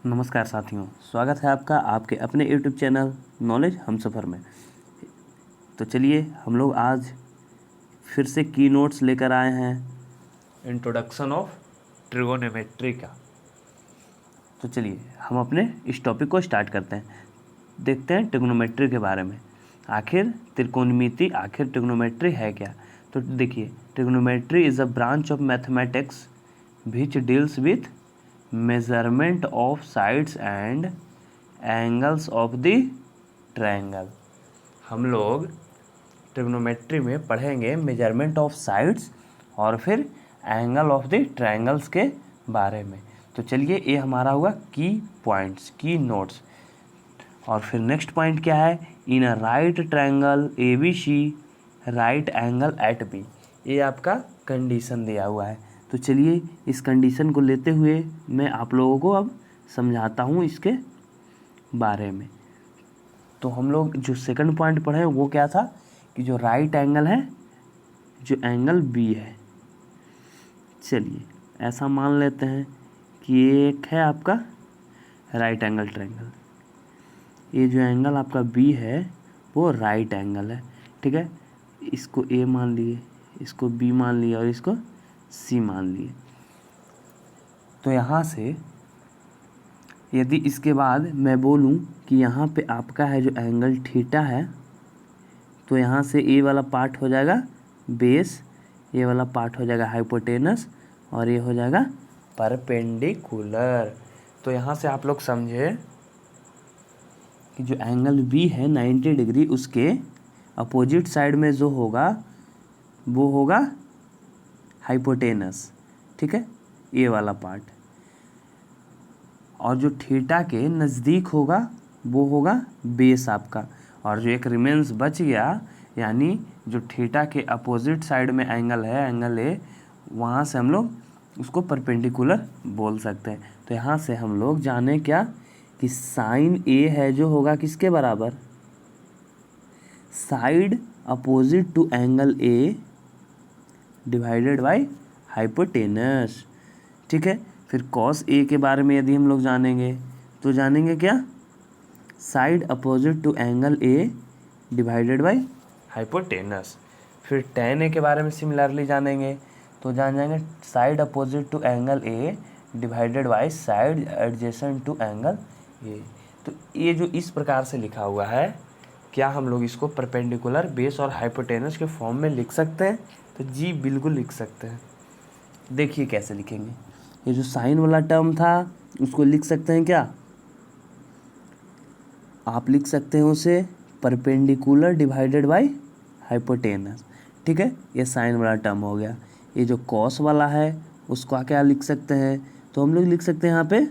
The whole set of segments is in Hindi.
नमस्कार साथियों, स्वागत है आपका आपके अपने यूट्यूब चैनल नॉलेज हमसफ़र में। तो चलिए हम लोग आज फिर से की नोट्स लेकर आए हैं इंट्रोडक्शन ऑफ ट्रिगोनोमेट्री का। तो चलिए हम अपने इस टॉपिक को स्टार्ट करते हैं, देखते हैं ट्रिगोनोमेट्री के बारे में। आखिर त्रिकोणमिति, आखिर ट्रिगोनोमेट्री है क्या? तो देखिए, trigonometry is a branch of mathematics which deals with measurement of sides and angles of the triangle. हम लोग ट्रिग्नोमेट्री में पढ़ेंगे मेजरमेंट ऑफ साइड्स और फिर एंगल ऑफ द ट्रायंगल्स के बारे में। तो चलिए, ये हमारा हुआ की पॉइंट्स, की नोट्स। और फिर नेक्स्ट पॉइंट क्या है? In a right triangle ABC right angle at B. ये आपका कंडीशन दिया हुआ है। तो चलिए इस कंडीशन को लेते हुए मैं आप लोगों को अब समझाता हूँ इसके बारे में। तो हम लोग जो सेकंड पॉइंट पढ़े वो क्या था कि जो राइट एंगल है, जो एंगल बी है, चलिए ऐसा मान लेते हैं कि ये एक है आपका राइट एंगल ट्रायंगल। ये जो एंगल आपका बी है वो राइट एंगल है, ठीक है। इसको ए मान लिए, इसको बी मान लिया और इसको सी मान लिए। तो यहाँ से यदि इसके बाद मैं बोलूँ कि यहाँ पे आपका है जो एंगल थीटा है, तो यहाँ से ए वाला पार्ट हो जाएगा बेस, ये वाला पार्ट हो जाएगा हाइपोटेनस और ये हो जाएगा परपेंडिकुलर। तो यहाँ से आप लोग समझे कि जो एंगल बी है 90 डिग्री, उसके अपोजिट साइड में जो होगा वो होगा हाइपोटेनस, ठीक है, ये वाला पार्ट। और जो थीटा के नज़दीक होगा वो होगा बेस आपका। और जो एक रिमेंस बच गया, यानी जो थीटा के अपोजिट साइड में एंगल है, एंगल ए, वहाँ से हम लोग उसको परपेंडिकुलर बोल सकते हैं। तो यहाँ से हम लोग जाने क्या कि साइन ए है जो होगा किसके बराबर? Side opposite to angle A divided by hypotenuse, ठीक है। फिर कॉस ए के बारे में यदि हम लोग जानेंगे तो जानेंगे क्या? Side opposite to angle A divided by hypotenuse. फिर टेन ए के बारे में सिमिलरली जानेंगे तो जान जाएंगे side opposite to angle A divided by side adjacent to angle A. तो ये जो इस प्रकार से लिखा हुआ है, क्या हम लोग इसको परपेंडिकुलर, बेस और हाइपोटेनस के फॉर्म में लिख सकते हैं? तो जी बिल्कुल लिख सकते हैं। देखिए कैसे लिखेंगे। ये जो साइन वाला टर्म था उसको लिख सकते हैं क्या? आप लिख सकते हैं उसे परपेंडिकुलर डिवाइडेड बाय हाइपोटेनस, ठीक है। ये साइन वाला टर्म हो गया। ये जो कॉस वाला है उसको क्या लिख सकते हैं? तो हम लोग लिख सकते हैं यहाँ पे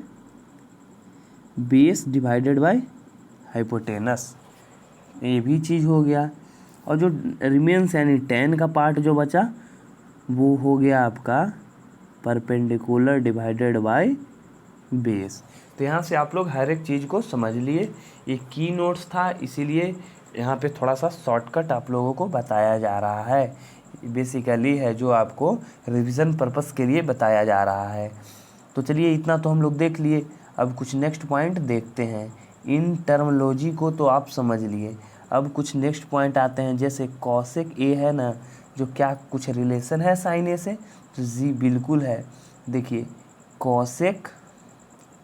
बेस डिवाइडेड बाय हाइपोटेनस, ये भी चीज़ हो गया। और जो रिमेंस यानी टेन का पार्ट जो बचा वो हो गया आपका परपेंडिकुलर डिवाइडेड बाय बेस। तो यहाँ से आप लोग हर एक चीज़ को समझ लिए। ये की नोट्स था, इसीलिए यहाँ पे थोड़ा सा शॉर्टकट आप लोगों को बताया जा रहा है। बेसिकली है जो आपको रिवीजन पर्पस के लिए बताया जा रहा है। तो चलिए इतना तो हम लोग देख लिए। अब कुछ नेक्स्ट पॉइंट देखते हैं। इन टर्मोलॉजी को तो आप समझ लिए। अब कुछ नेक्स्ट पॉइंट आते हैं, जैसे कॉसेक ए है ना, जो क्या कुछ रिलेशन है साइन ए से? तो जी बिल्कुल है। देखिए कॉसेक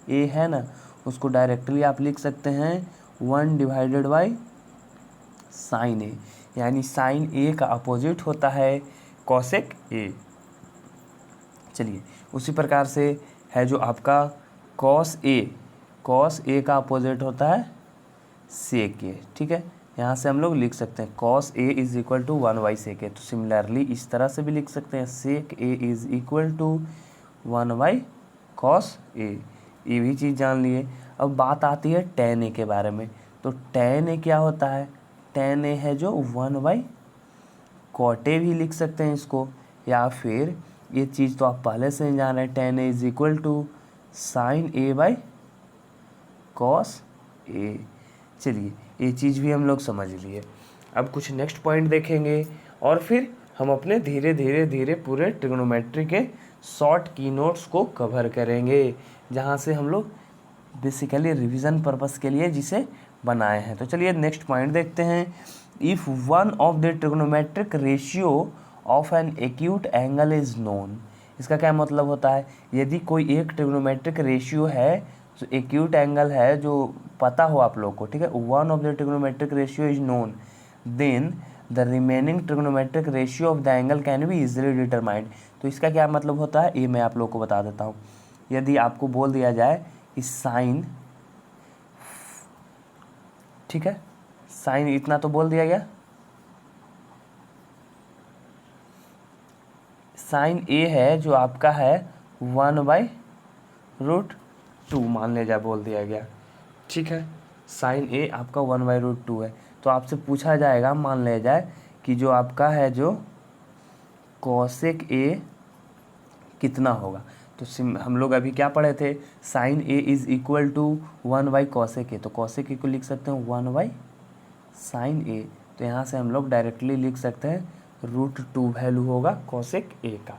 ए है ना, उसको डायरेक्टली आप लिख सकते हैं 1 डिवाइडेड बाई साइन ए, यानी साइन ए का अपोजिट होता है कॉसेक ए। चलिए उसी प्रकार से है जो आपका कॉस ए का अपोजिट होता है सेक ए, ठीक है। यहाँ से हम लोग लिख सकते हैं cos A is equal to 1 by sec A. तो सिमिलरली इस तरह से भी लिख सकते हैं sec A is equal to 1 by cos A. ये भी चीज़ जान लिए। अब बात आती है टेन ए के बारे में। तो टेन ए क्या होता है? टेन ए है जो 1 बाई कॉट ए भी लिख सकते हैं इसको, या फिर ये चीज़ तो आप पहले से ही जान रहे हैं, tan A is equal to sine A by cos A. चलिए ये चीज़ भी हम लोग समझ लिए। अब कुछ नेक्स्ट पॉइंट देखेंगे और फिर हम अपने धीरे धीरे पूरे ट्रिग्नोमेट्री के शॉर्ट की नोट्स को कवर करेंगे, जहाँ से हम लोग बेसिकली रिवीजन पर्पस के लिए जिसे बनाए हैं। तो चलिए नेक्स्ट पॉइंट देखते हैं। If one of the trigonometric ratio of an acute angle is known, इसका क्या मतलब होता है, यदि कोई एक ट्रिग्नोमेट्रिक रेशियो है जो एक्यूट एंगल है जो पता हो आप लोग को, ठीक है, one of the trigonometric ratio is known, then the remaining trigonometric ratio of the angle can be easily determined. तो इसका क्या मतलब होता है ये मैं आप लोग को बता देता हूँ। यदि आपको बोल दिया जाए कि साइन, ठीक है, साइन इतना तो बोल दिया गया, साइन ए है जो आपका है 1/√2 मान लिया जाए, बोल दिया गया, ठीक है, साइन ए आपका 1/√2 है। तो आपसे पूछा जाएगा, मान लिया जाए कि जो आपका है जो कॉसेक ए कितना होगा। तो हम लोग अभी क्या पढ़े थे, sine A is equal to one by cosec A, तो कॉसेक ए को लिख सकते हैं 1/साइन ए। तो यहाँ से हम लोग डायरेक्टली लिख सकते हैं √2 वैल्यू होगा कॉसेक ए का।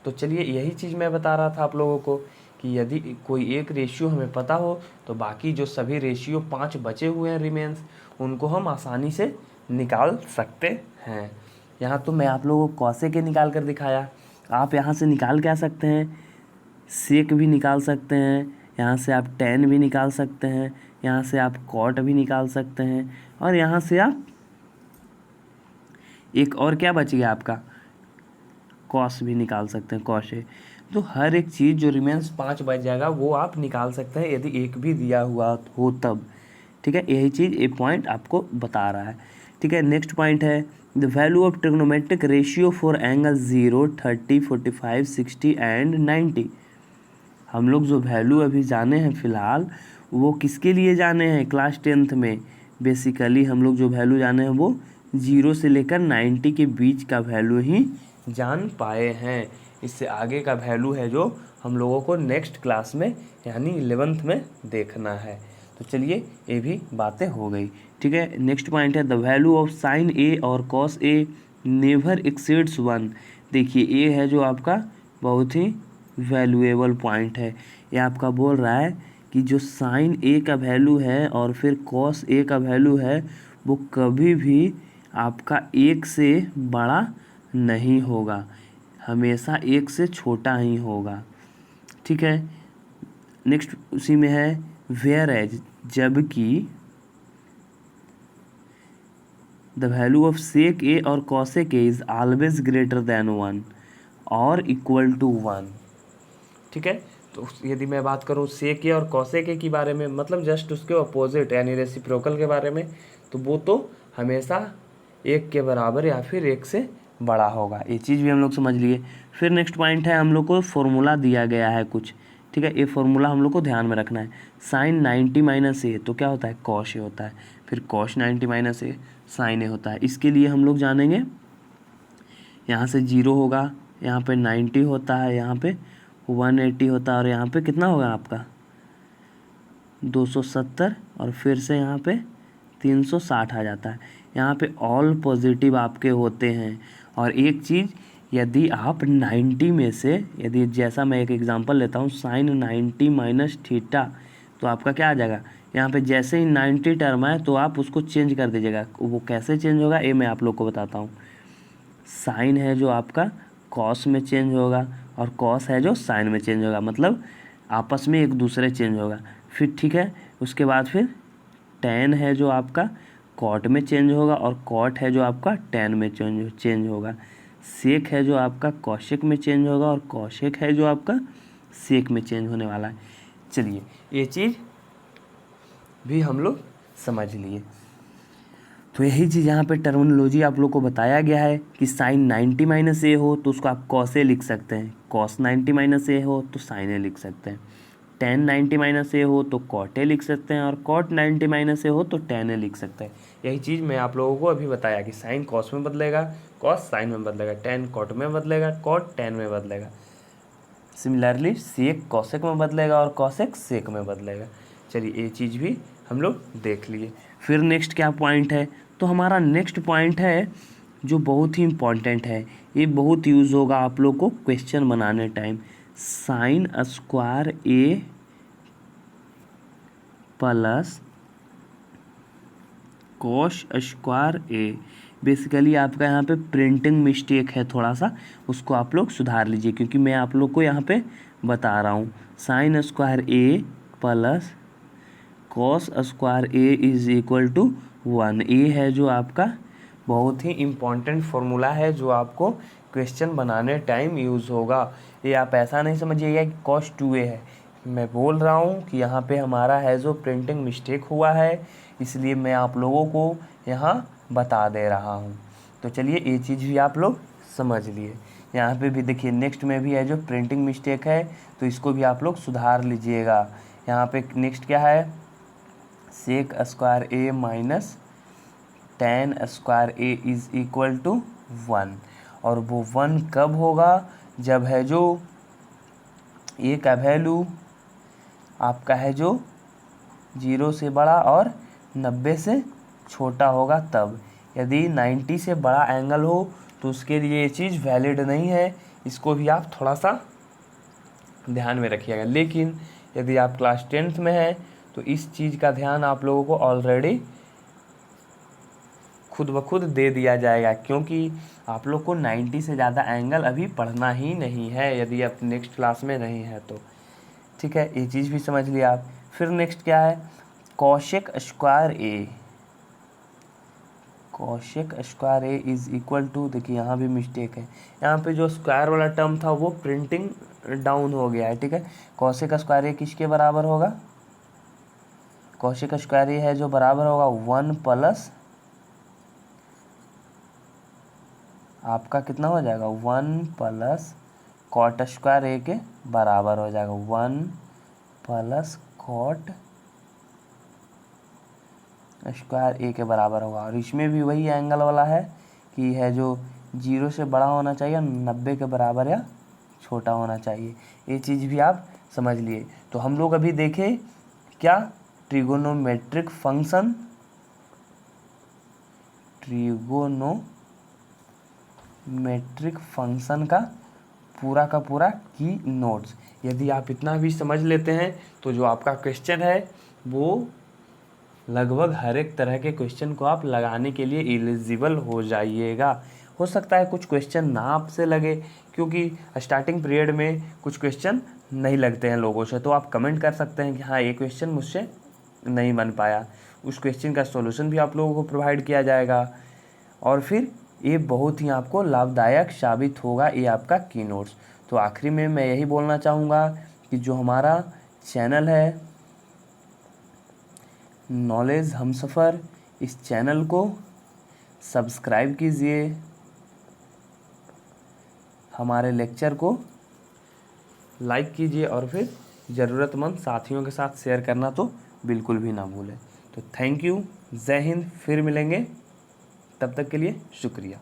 तो चलिए यही चीज़ मैं बता रहा था आप लोगों को कि यदि कोई एक रेशियो हमें पता हो तो बाकी जो सभी रेशियो 5 बचे हुए हैं रिमेंस, उनको हम आसानी से निकाल सकते हैं। यहाँ तो मैं आप लोगों को कॉसेक ए निकाल कर दिखाया, आप यहाँ से निकाल क्या सकते हैं, सेक भी निकाल सकते हैं, यहाँ से आप टेन भी निकाल सकते हैं, यहाँ से आप कॉट भी निकाल सकते हैं, और यहाँ से आप एक और क्या बच गया आपका कॉस भी निकाल सकते हैं, कॉस है। तो हर एक चीज़ जो रिमेंस 5 बच जाएगा वो आप निकाल सकते हैं यदि एक भी दिया हुआ हो तब, ठीक है, यही चीज़ ये पॉइंट आपको बता रहा है, ठीक है। नेक्स्ट पॉइंट है the value of trigonometric ratio for angle 0, 30, 45, 60 and 90। हम लोग जो वैल्यू अभी जाने हैं फ़िलहाल वो किसके लिए जाने हैं क्लास 10th में, बेसिकली हम लोग जो वैल्यू जाने हैं वो 0 से लेकर 90 के बीच का वैल्यू ही जान पाए हैं। इससे आगे का वैल्यू है जो हम लोगों को नेक्स्ट क्लास में यानी 11th में देखना है। तो चलिए ये भी बातें हो गई, ठीक है। नेक्स्ट पॉइंट है द वैल्यू ऑफ साइन ए और कॉस ए नेवर एक्सीड्स 1। देखिए ये है जो आपका बहुत ही वैल्यूएबल पॉइंट है। ये आपका बोल रहा है कि जो साइन ए का वैल्यू है और फिर कॉस ए का वैल्यू है वो कभी भी आपका 1 से बड़ा नहीं होगा, हमेशा 1 से छोटा ही होगा, ठीक है। नेक्स्ट उसी में है वेयर एज, जबकि द वैल्यू ऑफ सेक ए और cosec A is always greater than 1 और इक्वल टू 1, ठीक है। तो यदि मैं बात करूँ सेक ए और कॉसेक ए के बारे में, मतलब जस्ट उसके अपोजिट यानी रेसिप्रोकल के बारे में, तो वो तो हमेशा 1 के बराबर या फिर 1 से बड़ा होगा, ये चीज़ भी हम लोग समझ लिए। फिर नेक्स्ट पॉइंट है हम लोग को फॉर्मूला दिया गया है कुछ, ठीक है, ये फॉर्मूला हम लोग को ध्यान में रखना है। साइन 90 माइनस ए तो क्या होता है कॉश ए होता है, फिर कॉश 90 माइनस ए साइन ए होता है। इसके लिए हम लोग जानेंगे यहाँ से 0 होगा, यहाँ पे 90 होता है, यहाँ पे 180 होता है, और यहाँ पे कितना होगा आपका 270, और फिर से यहाँ पे 360 आ जाता है। यहाँ पे ऑल पॉजिटिव आपके होते हैं। और एक चीज़, यदि आप 90 में से, यदि जैसा मैं एक एग्जांपल लेता हूँ साइन 90 माइनस थीटा, तो आपका क्या आ जाएगा, यहाँ पे जैसे ही 90 टर्म है तो आप उसको चेंज कर दीजिएगा। वो कैसे चेंज होगा ये मैं आप लोग को बताता हूँ। साइन है जो आपका कॉस में चेंज होगा और कॉस है जो साइन में चेंज होगा, मतलब आपस में एक दूसरे चेंज होगा। फिर ठीक है, उसके बाद फिर टेन है जो आपका कॉट में चेंज होगा और कॉट है जो आपका टेन में चेंज होगा। सेक है जो आपका कॉशेक में चेंज होगा और कॉशेक है जो आपका सेक में चेंज होने वाला है। चलिए ये चीज़ भी हम लोग समझ लिए। तो यही चीज़ यहाँ पे टर्मिनोलॉजी आप लोग को बताया गया है कि साइन 90 माइनस ए हो तो उसको आप कॉस ए लिख सकते हैं, कॉस 90 माइनस ए हो तो साइन ए लिख सकते हैं, टेन 90 माइनस ए हो तो कॉट ए लिख सकते हैं, और कॉट 90 माइनस ए हो तो टेन ए लिख सकते हैं। यही चीज़ मैं आप लोगों को अभी बताया कि साइन कॉस में बदलेगा, कॉस साइन में बदलेगा, टेन कॉट में बदलेगा, कॉट टेन में बदलेगा। सिमिलरली सेक कॉसेक में बदलेगा और कॉसेक सेक में बदलेगा। चलिए ये चीज़ भी हम लोग देख लिए। फिर नेक्स्ट क्या पॉइंट है, तो हमारा नेक्स्ट पॉइंट है जो बहुत ही इम्पॉर्टेंट है, ये बहुत यूज़ होगा आप लोग को क्वेश्चन बनाने time. Sign square A plus cos square A. Basically आपका यहाँ पे प्रिंटिंग मिस्टेक है थोड़ा सा, उसको आप लोग सुधार लीजिए, क्योंकि मैं आप लोग को यहाँ पे बता रहा हूँ। Sine square A plus cos square A is equal to 1। ये है जो आपका बहुत ही इम्पॉर्टेंट फॉर्मूला है, जो आपको क्वेश्चन बनाने टाइम यूज़ होगा। ये आप ऐसा नहीं समझिएगा कि कॉस 2a है, मैं बोल रहा हूँ कि यहाँ पे हमारा है जो प्रिंटिंग मिस्टेक हुआ है, इसलिए मैं आप लोगों को यहाँ बता दे रहा हूँ। तो चलिए ये चीज़ भी आप लोग समझ लिए। यहाँ पे भी देखिए नेक्स्ट में भी है जो प्रिंटिंग मिस्टेक है, तो इसको भी आप लोग सुधार लीजिएगा। यहाँ पे नेक्स्ट क्या है, sec square A minus tan square A is equal to 1। और वो 1 कब होगा, जब है जो ए का वैल्यू आपका है जो 0 से बड़ा और 90 से छोटा होगा तब। यदि 90 से बड़ा एंगल हो तो उसके लिए ये चीज़ वैलिड नहीं है, इसको भी आप थोड़ा सा ध्यान में रखिएगा। लेकिन यदि आप क्लास 10th में हैं तो इस चीज़ का ध्यान आप लोगों को ऑलरेडी खुद ब खुद दे दिया जाएगा, क्योंकि आप लोग को 90 से ज़्यादा एंगल अभी पढ़ना ही नहीं है, यदि आप नेक्स्ट क्लास में नहीं है तो। ठीक है, ये चीज़ भी समझ लिया आप। फिर नेक्स्ट क्या है, cosec square A. Cosec square A is equal to, देखिए यहाँ भी मिस्टेक है, यहाँ पे जो स्क्वायर वाला टर्म था वो प्रिंटिंग डाउन हो गया है। ठीक है, कॉशेक स्क्वायर ए किसके बराबर होगा, कॉशेक स्क्वायर ए है जो बराबर होगा 1 प्लस आपका कितना हो जाएगा 1 प्लस कॉट स्क्वायर ए के बराबर हो जाएगा। 1 प्लस कॉट स्क्वायर ए के बराबर होगा। और इसमें भी वही एंगल वाला है कि है जो 0 से बड़ा होना चाहिए, 90 के बराबर या छोटा होना चाहिए। ये चीज़ भी आप समझ लिए। तो हम लोग अभी देखें क्या, ट्रिगोनोमेट्रिक फंक्शन, ट्रिगोनोमेट्रिक फंक्शन का पूरा की नोट्स। यदि आप इतना भी समझ लेते हैं तो जो आपका क्वेश्चन है वो लगभग हर एक तरह के क्वेश्चन को आप लगाने के लिए एलिजिबल हो जाइएगा। हो सकता है कुछ क्वेश्चन ना आपसे लगे, क्योंकि स्टार्टिंग पीरियड में कुछ क्वेश्चन नहीं लगते हैं लोगों से, तो आप कमेंट कर सकते हैं कि हाँ ये क्वेश्चन मुझसे नहीं बन पाया। उस क्वेश्चन का सॉल्यूशन भी आप लोगों को प्रोवाइड किया जाएगा, और फिर ये बहुत ही आपको लाभदायक साबित होगा ये आपका की नोट्स। तो आखिरी में मैं यही बोलना चाहूँगा कि जो हमारा चैनल है नॉलेज हमसफ़र, इस चैनल को सब्सक्राइब कीजिए, हमारे लेक्चर को लाइक कीजिए, और फिर ज़रूरतमंद साथियों के साथ शेयर करना तो बिल्कुल भी ना भूलें। तो थैंक यू, जय हिंद, फिर मिलेंगे, तब तक के लिए शुक्रिया।